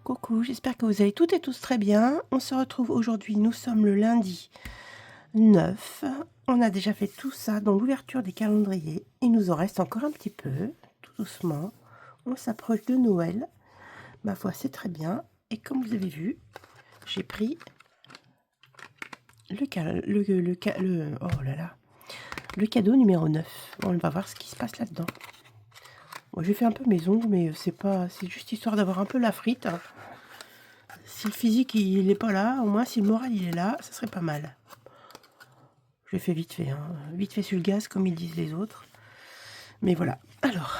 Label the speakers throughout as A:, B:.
A: Coucou, j'espère que vous allez toutes et tous très bien. On se retrouve aujourd'hui, nous sommes le lundi 9. On a déjà fait tout ça dans l'ouverture des calendriers. Il nous en reste encore un petit peu, tout doucement. On s'approche de Noël. Ma foi, c'est très bien. Et comme vous avez vu, j'ai pris oh là là, le cadeau numéro 9. On va voir ce qui se passe là-dedans. Bon, j'ai fait un peu mes ongles, mais c'est juste histoire d'avoir un peu la frite, hein. Si le physique il n'est pas là, au moins si le moral il est là, ça serait pas mal. Je l'ai fait vite fait, hein. Vite fait sur le gaz comme ils disent les autres. Mais voilà. Alors,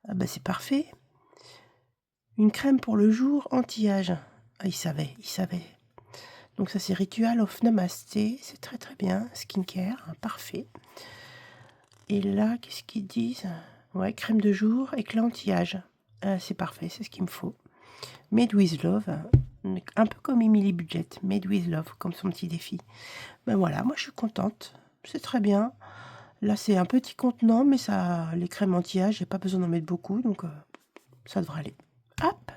A: ah bah c'est parfait. Une crème pour le jour anti-âge. Ah, il savait. Donc ça c'est Ritual of Namasté, c'est très très bien. Skincare, hein, parfait. Et là, qu'est-ce qu'ils disent? Ouais, crème de jour, éclat anti-âge. Ah, c'est parfait, c'est ce qu'il me faut. Made with Love, un peu comme Emily Budget, Made with Love, comme son petit défi. Ben voilà, moi je suis contente, c'est très bien. Là c'est un petit contenant, mais ça, les crèmes anti-âge, j'ai pas besoin d'en mettre beaucoup, donc ça devrait aller. Hop.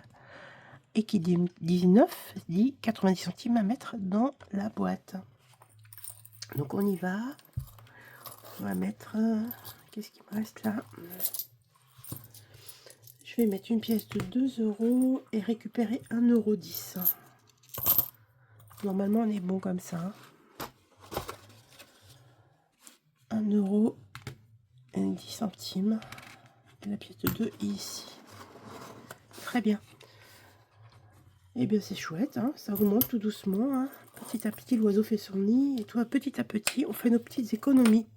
A: Et qui dit 19 dit 90 centimes à mettre dans la boîte. Donc on y va. On va mettre, qu'est-ce qui me reste là? Je vais mettre une pièce de 2 € et récupérer 1,10 €. Normalement, on est bon comme ça. 1 € et 10 centimes. Et la pièce de 2 est ici. Très bien. Et bien, c'est chouette, hein, ça remonte tout doucement, hein. Petit à petit, l'oiseau fait son nid. Et toi, petit à petit, on fait nos petites économies.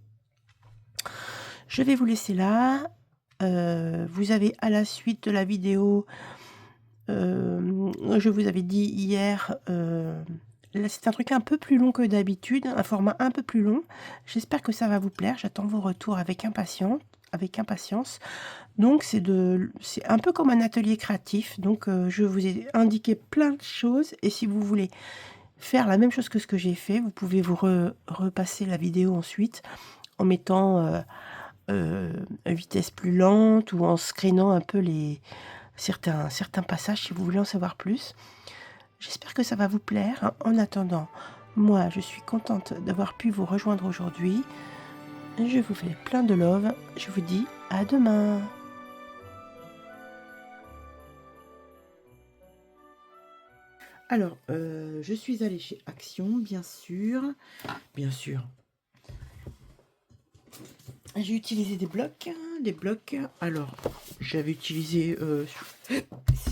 A: Je vais vous laisser là. Vous avez à la suite de la vidéo, je vous avais dit hier, là c'est un truc un peu plus long que d'habitude, un format un peu plus long. J'espère que ça va vous plaire, j'attends vos retours avec impatience. Donc c'est un peu comme un atelier créatif, donc je vous ai indiqué plein de choses, et si vous voulez faire la même chose que ce que j'ai fait, vous pouvez vous repasser la vidéo ensuite en mettant vitesse plus lente ou en screenant un peu certains passages si vous voulez en savoir plus. J'espère que ça va vous plaire. En attendant, moi je suis contente d'avoir pu vous rejoindre aujourd'hui. Je vous fais plein de love. Je vous dis à demain. Alors, je suis allée chez Action, bien sûr. Bien sûr. J'ai utilisé des blocs. Alors, j'avais utilisé... c'est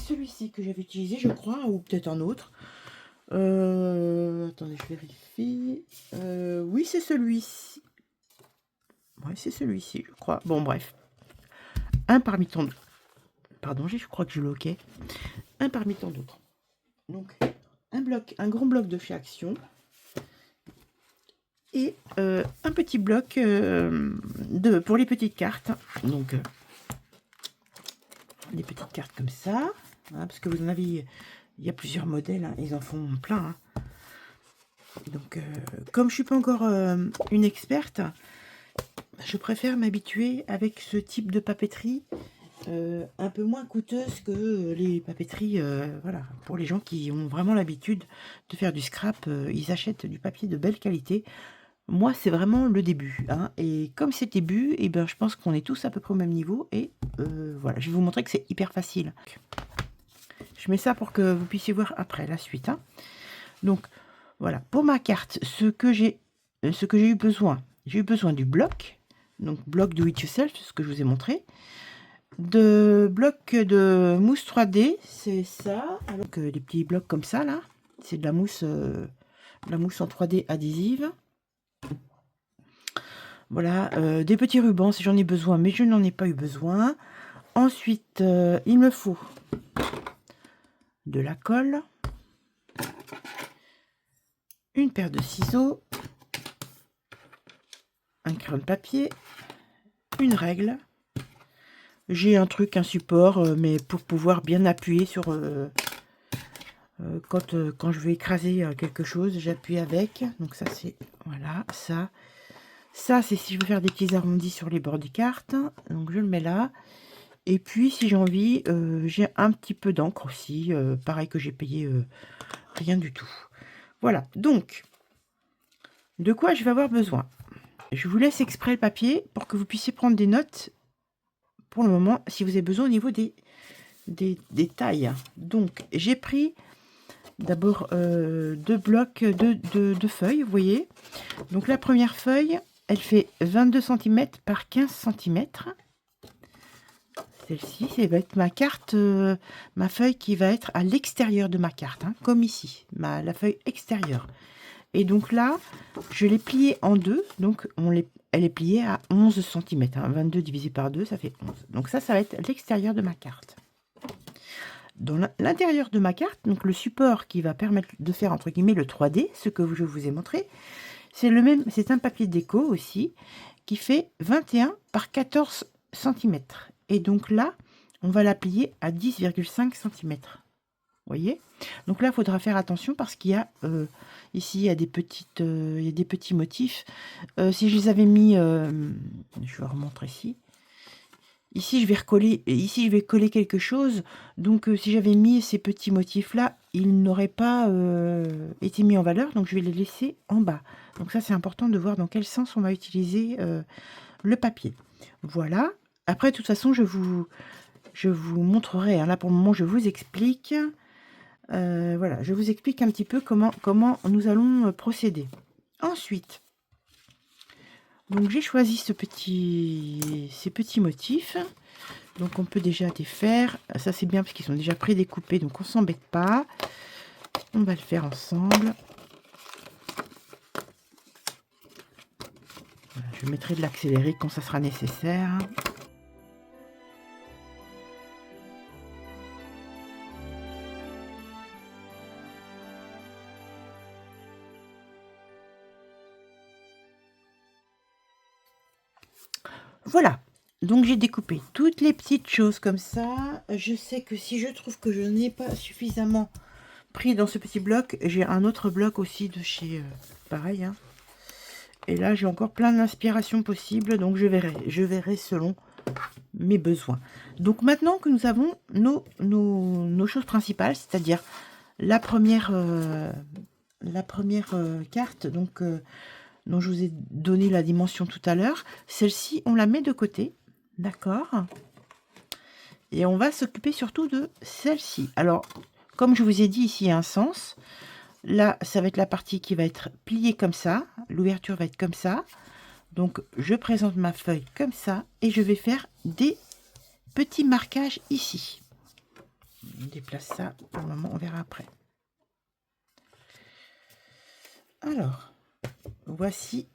A: celui-ci que j'avais utilisé, je crois, ou peut-être un autre. Attendez, je vérifie. Oui, c'est celui-ci. Oui, c'est celui-ci, je crois. Bon, bref. Un parmi tant d'autres. Pardon, je crois que je loquais. Un parmi tant d'autres. Donc, un grand bloc de chez Action. Et un petit bloc pour les petites cartes. Donc, des petites cartes comme ça. Hein, parce que vous en avez... Il y a plusieurs modèles, hein, ils en font plein. Hein. Donc, comme je ne suis pas encore une experte, je préfère m'habituer avec ce type de papeterie un peu moins coûteuse que les papeteries. Voilà, pour les gens qui ont vraiment l'habitude de faire du scrap, ils achètent du papier de belle qualité. Moi, c'est vraiment le début. Hein, et comme c'est le début, et ben, je pense qu'on est tous à peu près au même niveau. Et voilà, je vais vous montrer que c'est hyper facile. Je mets ça pour que vous puissiez voir après la suite. Hein. Donc, voilà. Pour ma carte, ce que j'ai eu besoin du bloc. Donc, bloc do it yourself, ce que je vous ai montré. De blocs de mousse 3D, c'est ça. Donc, des petits blocs comme ça, là. C'est de la mousse en 3D adhésive. Voilà, des petits rubans si j'en ai besoin, mais je n'en ai pas eu besoin. Ensuite, il me faut de la colle, une paire de ciseaux, un crayon de papier, une règle. J'ai un support, mais pour pouvoir bien appuyer sur... quand je vais écraser quelque chose, j'appuie avec. Donc ça, c'est... Voilà, ça. Ça, c'est si je veux faire des petits arrondis sur les bords des cartes. Donc je le mets là. Et puis, si j'ai envie, j'ai un petit peu d'encre aussi, pareil que j'ai payé rien du tout. Voilà, donc, de quoi je vais avoir besoin? Je vous laisse exprès le papier pour que vous puissiez prendre des notes pour le moment, si vous avez besoin au niveau des tailles. Donc, j'ai pris d'abord 2 blocs de feuilles, vous voyez. Donc, la première feuille, elle fait 22 cm par 15 cm. Celle-ci, ça va être ma carte, ma feuille qui va être à l'extérieur de ma carte, hein, comme ici, la feuille extérieure. Et donc là, je l'ai pliée en deux, donc elle est pliée à 11 cm. Hein, 22 divisé par 2, ça fait 11. Donc ça va être l'extérieur de ma carte. Dans l'intérieur de ma carte, donc le support qui va permettre de faire entre guillemets le 3D, ce que je vous ai montré, c'est le même, c'est un papier déco aussi, qui fait 21 par 14 cm. Et donc là, on va la plier à 10,5 cm. Voyez, donc là il faudra faire attention parce qu'il y a ici il y a des petits motifs. Si je les avais mis, je vais remontrer ici je vais recoller, ici je vais coller quelque chose, donc si j'avais mis ces petits motifs là, ils n'auraient pas été mis en valeur, donc je vais les laisser en bas. Donc ça c'est important de voir dans quel sens on va utiliser le papier. Voilà, après de toute façon je vous montrerai, hein. Là pour le moment je vous explique. Voilà, je vous explique un petit peu comment nous allons procéder. Ensuite, donc j'ai choisi ces petits motifs. Donc on peut déjà les faire. Ça c'est bien parce qu'ils sont déjà prédécoupés, donc on s'embête pas. On va le faire ensemble. Voilà, je mettrai de l'accéléré quand ça sera nécessaire. Voilà, donc j'ai découpé toutes les petites choses comme ça. Je sais que si je trouve que je n'ai pas suffisamment pris dans ce petit bloc, j'ai un autre bloc aussi de chez pareil, hein. Et là j'ai encore plein d'inspirations possibles, donc je verrai selon mes besoins. Donc maintenant que nous avons nos choses principales, c'est-à-dire la première carte, donc dont je vous ai donné la dimension tout à l'heure, celle-ci on la met de côté, d'accord, et on va s'occuper surtout de celle-ci. Alors comme je vous ai dit, ici il y a un sens. Là ça va être la partie qui va être pliée comme ça, l'ouverture va être comme ça. Donc je présente ma feuille comme ça et je vais faire des petits marquages ici. On déplace ça pour le moment, on verra après. Alors voici,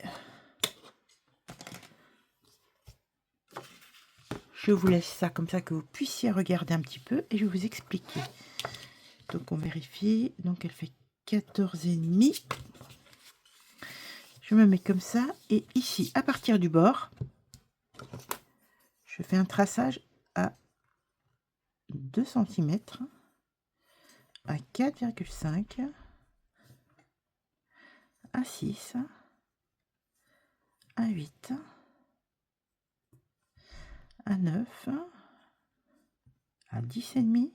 A: je vous laisse ça comme ça que vous puissiez regarder un petit peu et je vais vous expliquer. Donc on vérifie, donc elle fait 14,5. Je me mets comme ça et ici à partir du bord je fais un traçage à 2 cm, à 4,5, à 6, à 8, à 9, à 10,5,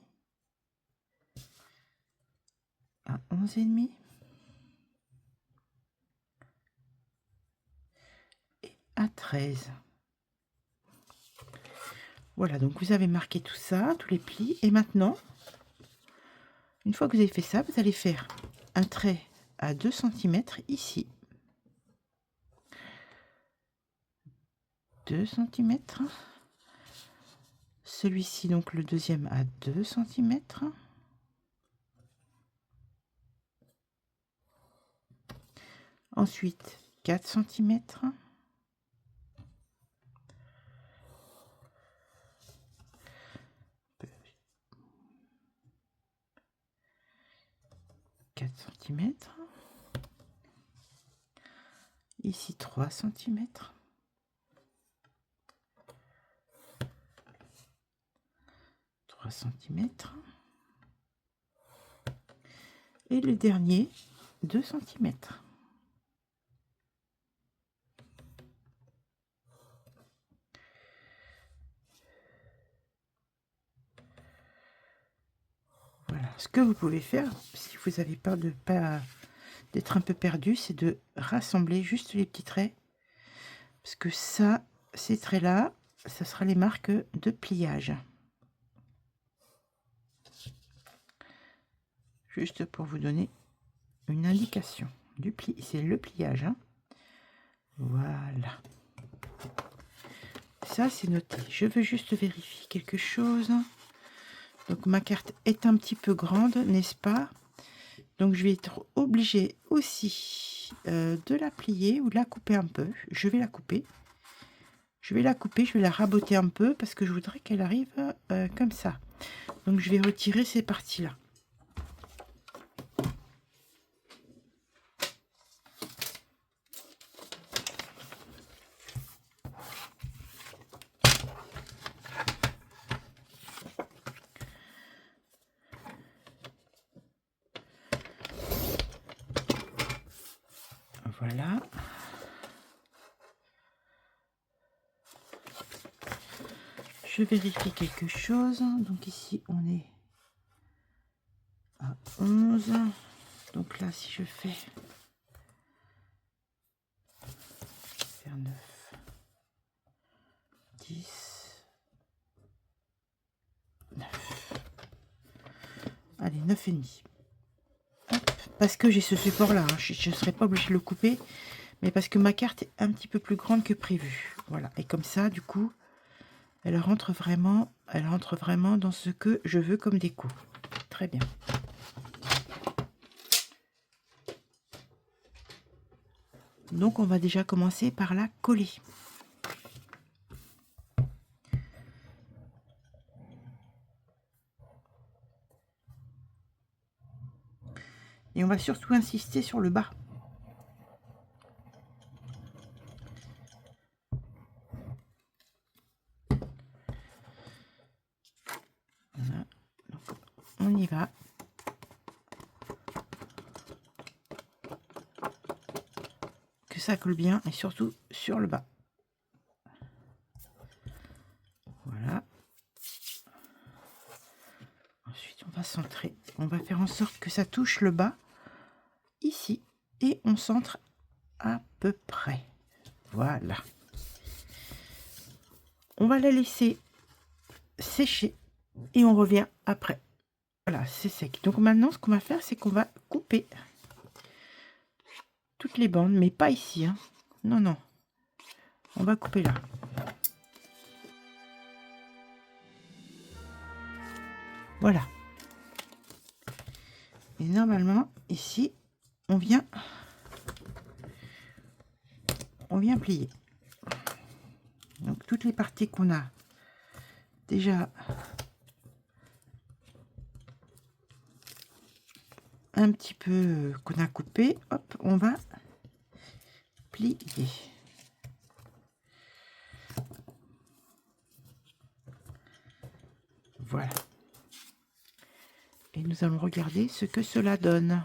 A: à 11,5 et à 13. Voilà, donc vous avez marqué tout ça, tous les plis. Et maintenant, une fois que vous avez fait ça, vous allez faire un trait à 2 cm ici. 2 cm. Celui-ci, donc le deuxième, à 2 cm. Ensuite, 4 cm. 4 cm. Ici 3 cm. 3 cm. Et le dernier 2 cm.
B: ce que vous pouvez faire, si vous avez peur de pas d'être un peu perdu, c'est de rassembler juste les petits traits. Parce que ça, ces traits-là, ça sera les marques de pliage. Juste pour vous donner une indication du pli, c'est le pliage. Hein. Voilà. Ça, c'est noté. Je veux juste vérifier quelque chose. Donc, ma carte est un petit peu grande, n'est-ce pas? Donc, je vais être obligée aussi de la plier ou de la couper un peu. Je vais la couper. Je vais la couper, je vais la raboter un peu parce que je voudrais qu'elle arrive comme ça. Donc, je vais retirer ces parties-là. Voilà. Je vérifie quelque chose. Donc ici, on est à 11. Donc là, si je fais faire 9, 10, 9. Allez, 9,5. Parce que j'ai ce support-là. Hein. Je ne serais pas obligée de le couper. Mais parce que ma carte est un petit peu plus grande que prévu. Voilà. Et comme ça, du coup, elle rentre vraiment dans ce que je veux comme déco. Très bien. Donc, on va déjà commencer par la coller. Et on va surtout insister sur le bas. Voilà. Donc, on y va. Que ça colle bien et surtout sur le bas. Voilà. Ensuite, on va centrer. On va faire en sorte que ça touche le bas ici et on centre à peu près. Voilà. On va la laisser sécher et on revient après. Voilà, c'est sec. Donc maintenant, ce qu'on va faire, c'est qu'on va couper toutes les bandes, mais pas ici. Hein. Non, non. On va couper là. Voilà. Et normalement, ici, on vient plier. Donc toutes les parties qu'on a déjà un petit peu qu'on a coupé, hop, on va plier. Voilà. Et nous allons regarder ce que cela donne.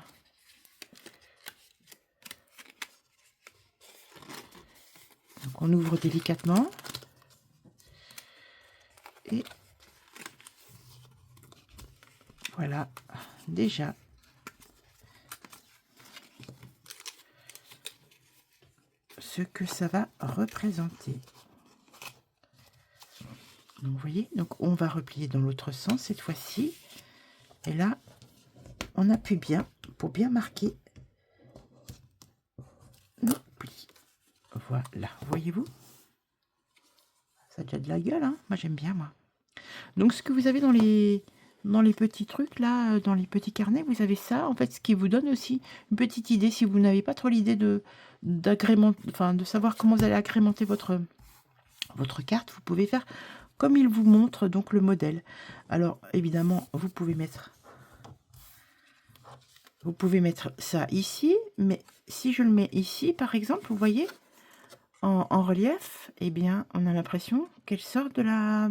B: Donc on ouvre délicatement. Et voilà, déjà. Ce que ça va représenter. Donc vous voyez, donc on va replier dans l'autre sens cette fois-ci. Et là, on appuie bien pour bien marquer nos plis. Voilà, voyez-vous? Ça a déjà de la gueule, hein. Moi j'aime bien, moi. Donc ce que vous avez dans les petits trucs là, dans les petits carnets, vous avez ça, en fait, ce qui vous donne aussi une petite idée, si vous n'avez pas trop l'idée d'agrémenter, enfin de savoir comment vous allez agrémenter votre carte, vous pouvez faire comme il vous montre donc le modèle. Alors évidemment, vous pouvez mettre ça ici, mais si je le mets ici, par exemple, vous voyez, en relief, eh bien, on a l'impression qu'elle sort de la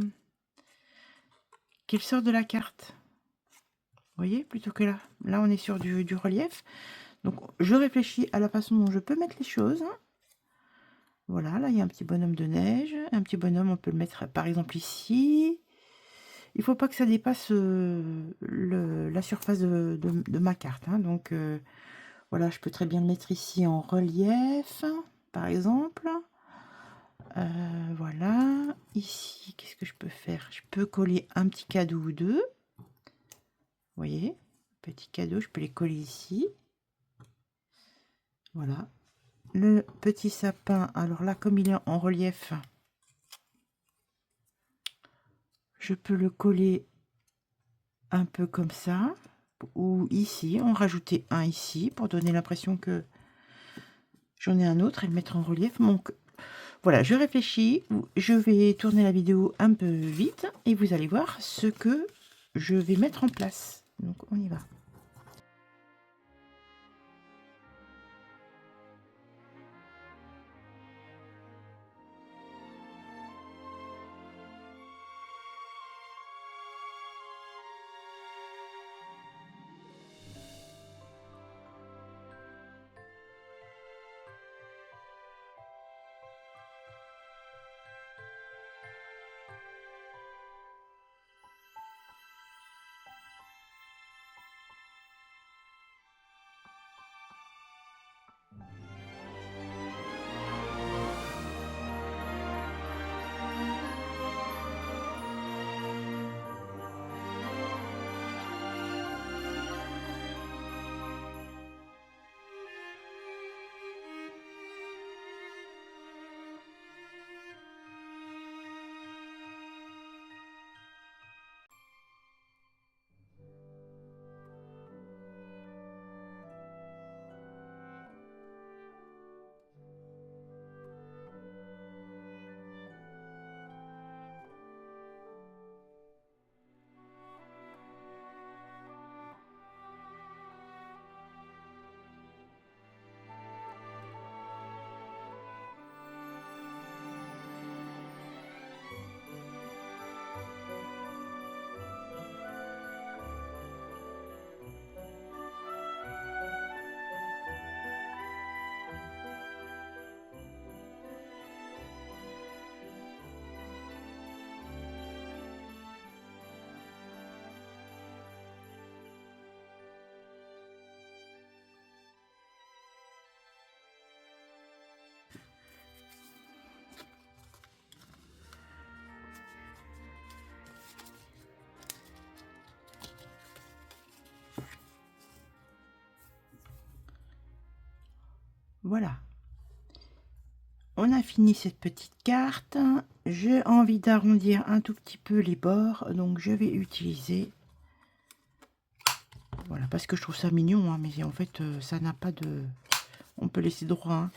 B: carte. Vous voyez, plutôt que là. Là, on est sur du relief. Donc, je réfléchis à la façon dont je peux mettre les choses. Voilà, là, il y a un petit bonhomme de neige. Un petit bonhomme, on peut le mettre, par exemple, ici. il faut pas que ça dépasse la surface de ma carte, hein. Donc voilà, je peux très bien le mettre ici en relief, par exemple. Voilà, ici, qu'est-ce que je peux faire? Je peux coller un petit cadeau ou deux. Vous voyez, petit cadeau, je peux les coller ici. Voilà. Le petit sapin, alors là, comme il est en relief, je peux le coller un peu comme ça. Ou ici, en rajouter un ici, pour donner l'impression que j'en ai un autre et le mettre en relief. Donc voilà, je réfléchis. Je vais tourner la vidéo un peu vite et vous allez voir ce que je vais mettre en place. Donc on y va. Voilà. On a fini cette petite carte. J'ai envie d'arrondir un tout petit peu les bords, donc je vais utiliser, voilà, parce que je trouve ça mignon, hein, mais en fait ça n'a pas de, on peut laisser droit, hein.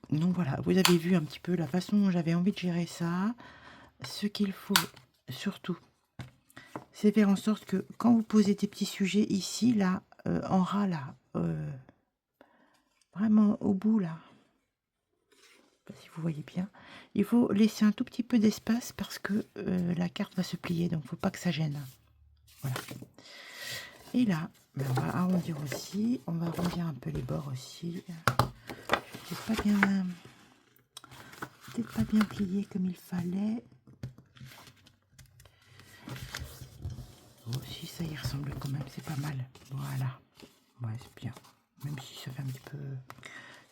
B: Donc voilà, vous avez vu un petit peu la façon dont j'avais envie de gérer ça. Ce qu'il faut surtout, c'est faire en sorte que quand vous posez des petits sujets ici, là, en ras, là, vraiment au bout, là, si vous voyez bien, il faut laisser un tout petit peu d'espace parce que la carte va se plier, donc il ne faut pas que ça gêne. Voilà. Et là, ben, on va arrondir aussi, on va arrondir un peu les bords aussi. C'est peut-être pas bien plié comme il fallait. Oh, si ça y ressemble quand même, c'est pas mal. Voilà, ouais, c'est bien. Même si ça fait un petit peu,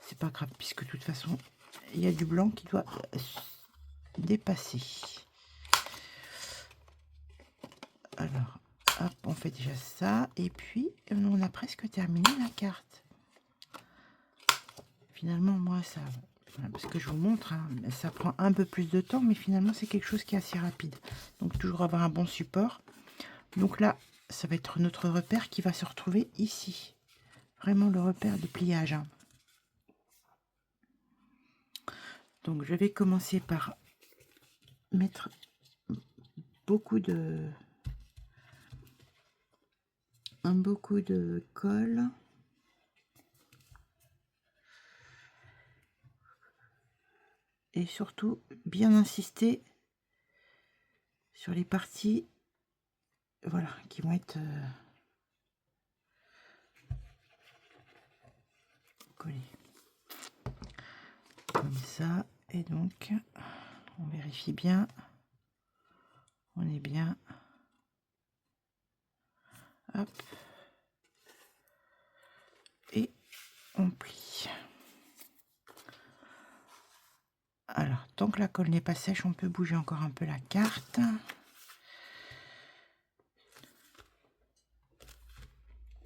B: c'est pas grave puisque de toute façon, il y a du blanc qui doit dépasser. Alors, hop, on fait déjà ça et puis on a presque terminé la carte. Finalement, moi, ça, parce que je vous montre, hein, ça prend un peu plus de temps, mais finalement, c'est quelque chose qui est assez rapide. Donc, toujours avoir un bon support. Donc là, ça va être notre repère qui va se retrouver ici. Vraiment le repère de pliage, hein. Donc, je vais commencer par mettre beaucoup de colle. Et surtout, bien insister sur les parties, voilà, qui vont être collées. Comme ça. Et donc, on vérifie bien. On est bien. Hop. Et on plie. Alors, tant que la colle n'est pas sèche, on peut bouger encore un peu la carte.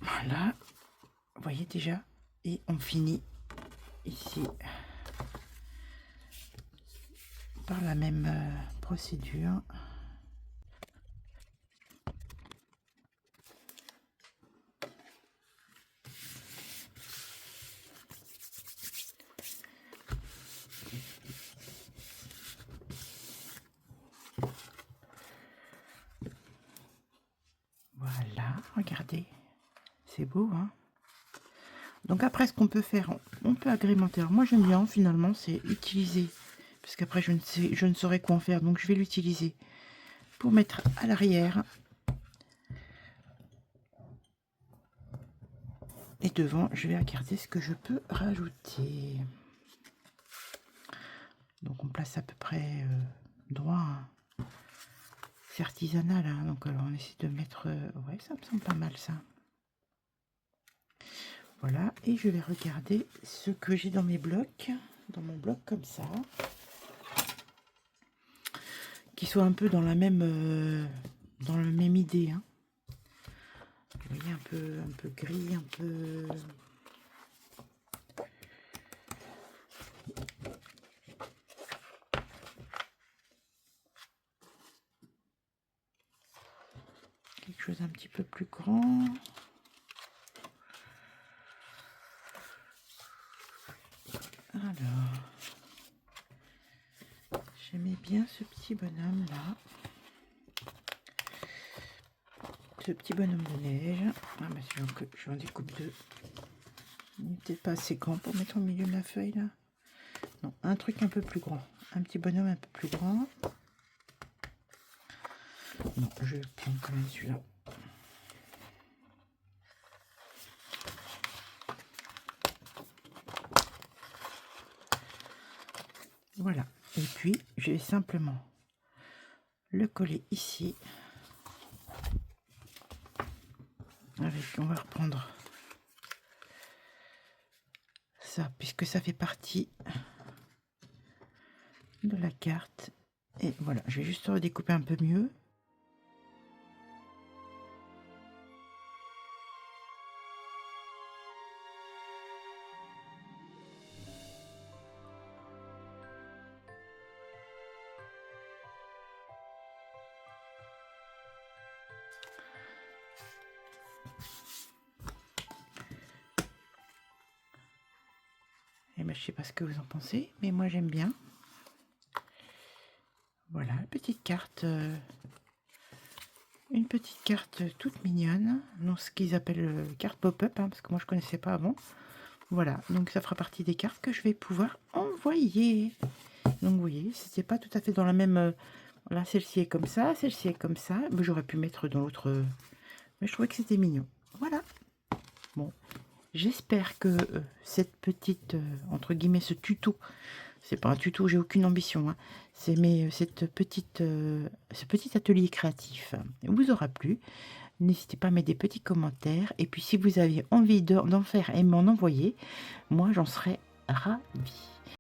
B: Voilà. Vous voyez déjà. Et on finit ici par la même procédure. Voilà, regardez, c'est beau, hein. Donc après, ce qu'on peut faire, on peut agrémenter. Alors moi, j'aime bien, finalement, c'est utiliser, parce qu'après, je ne saurais quoi en faire, donc je vais l'utiliser pour mettre à l'arrière. Et devant, je vais regarder ce que je peux rajouter. Donc on place à peu près droit. Hein. C'est artisanal, hein, donc alors on essaie de mettre... ouais, ça me semble pas mal, ça. Voilà, et je vais regarder ce que j'ai dans mes blocs, dans mon bloc comme ça, qui soit un peu dans la même idée. Hein. Vous voyez, un peu gris, un peu... quelque chose un petit peu plus grand. Alors, j'aimais bien ce petit bonhomme là. Ce petit bonhomme de neige. Ah bah je en découpe deux. Il n'était pas assez grand pour mettre au milieu de la feuille là. Non, un truc un peu plus grand. Un petit bonhomme un peu plus grand. Non, je prends quand même celui-là. Voilà. Et puis, je vais simplement le coller ici. Avec, on va reprendre ça, puisque ça fait partie de la carte. Et voilà, je vais juste redécouper un peu mieux. Et ben, je sais pas ce que vous en pensez, mais moi j'aime bien. Voilà, une petite carte toute mignonne, donc ce qu'ils appellent carte pop-up, hein, parce que moi je connaissais pas avant. Voilà, donc ça fera partie des cartes que je vais pouvoir envoyer. Donc vous voyez, c'était pas tout à fait dans la même. Là, celle-ci est comme ça, celle-ci est comme ça. J'aurais pu mettre dans l'autre, mais je trouvais que c'était mignon. Voilà. Bon, j'espère que cette petite entre guillemets ce tuto. C'est pas un tuto, j'ai aucune ambition. Hein. C'est ce petit atelier créatif vous aura plu. N'hésitez pas à mettre des petits commentaires. Et puis si vous avez envie d'en faire et m'en envoyer, moi j'en serais ravie.